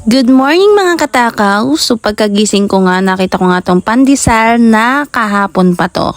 Good morning mga katakaw. So pagkagising ko nga, nakita ko nga tong pandesal na kahapon pa to.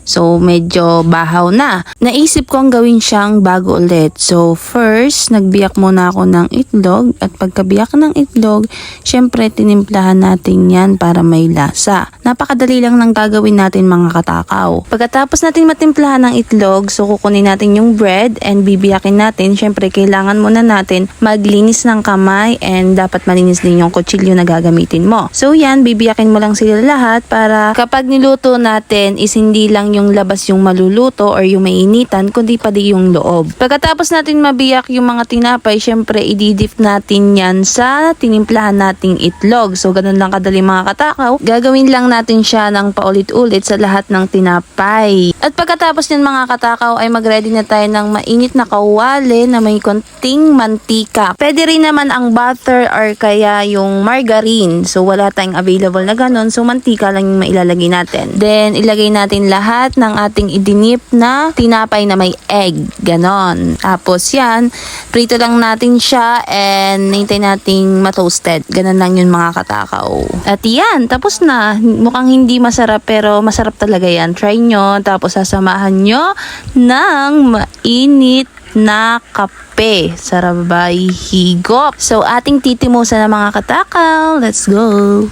So medyo bahaw na. Naisip ko ang gawin siyang bago ulit. So first, nagbiyak muna ako ng itlog. At pagkabiyak ng itlog, syempre tinimplahan natin yan para may lasa. Napakadali lang ng gagawin natin mga katakaw. Pagkatapos natin matimplahan ng itlog, so kukunin natin yung bread and bibiyakin natin. Syempre kailangan muna natin maglinis ng kamay and dapat malinis din yung kutsilyo na gagamitin mo. So yan, bibiyakin mo lang sila lahat para kapag niluto natin is hindi lang yung labas yung maluluto or yung mainitan, kundi pati yung loob. Pagkatapos natin mabiyak yung mga tinapay, syempre ididip natin yan sa tinimplahan nating itlog. So ganun lang kadali mga katakaw. Gagawin lang natin siya ng paulit-ulit sa lahat ng tinapay. At pagkatapos yan mga katakaw ay mag-ready na tayo ng mainit na kawali na may konting mantika. Pwede rin naman ang butter or kaya yung margarine. So wala tayong available na ganun. So mantika lang yung mailalagay natin. Then ilagay natin lahat ng ating idinip na tinapay na may egg. Ganon. Tapos yan, prito lang natin siya and hintay nating matoasted. Ganon lang yun mga katakaw. At yan, tapos na. Mukhang hindi masarap pero masarap talaga yan. Try nyo. Tapos sasamahan nyo ng mainit na kape. Sarabay higop. So ating titimusan na mga katakaw. Let's go!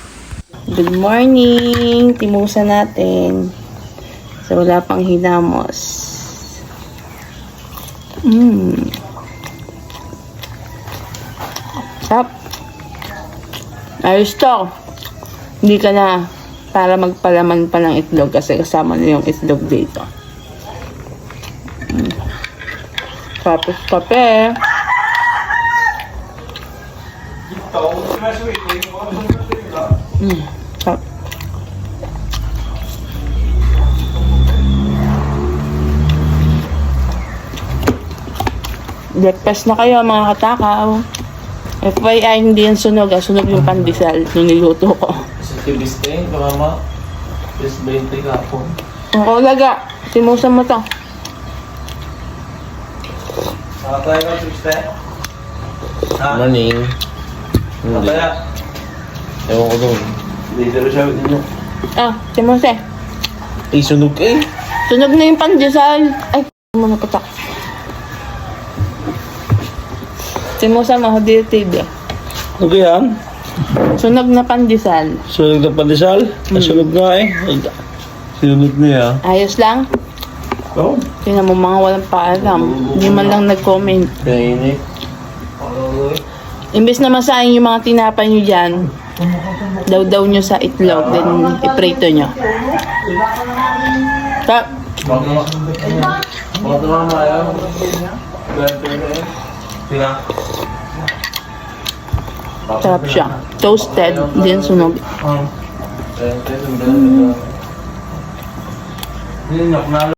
Good morning! Timusan natin. So, wala pang hinamos. Sarap. Ayos to. Hindi ka na para magpalaman pa ng itlog kasi kasama na yung itlog dito. Tapos kape. Sarap. Breakfast na kayo mga katakaw. FYI, hindi yan sunog. Sunog yung pandesal nung niluto ko. Sa tibiste, mama. Yes, 20 ka po. Ako laga. Timusan mo to. Nakatay ka, tibiste? Morning. Hindi. Nakataya? Ewan ko doon. Hindi dito siya ninyo. Timuse. Eh, sunog ka eh. Sunog na yung pandesal. Ay, muna patak. Timusan mo, hindi TV. Ano ba yan? Sunog na pandesal. Sunog na pandesal? Sunog nga eh. Sinunod niya. Ayos lang. Oo. Tingnan mo mga walang paalam. Hindi man lang nag-comment. Kainit. Imbes na masahin yung mga tinapay nyo dyan, daw nyo sa itlog, then iprito nyo. Mga mama yan. Sila. Sarap siya. Toasted, then sunog. Hindi,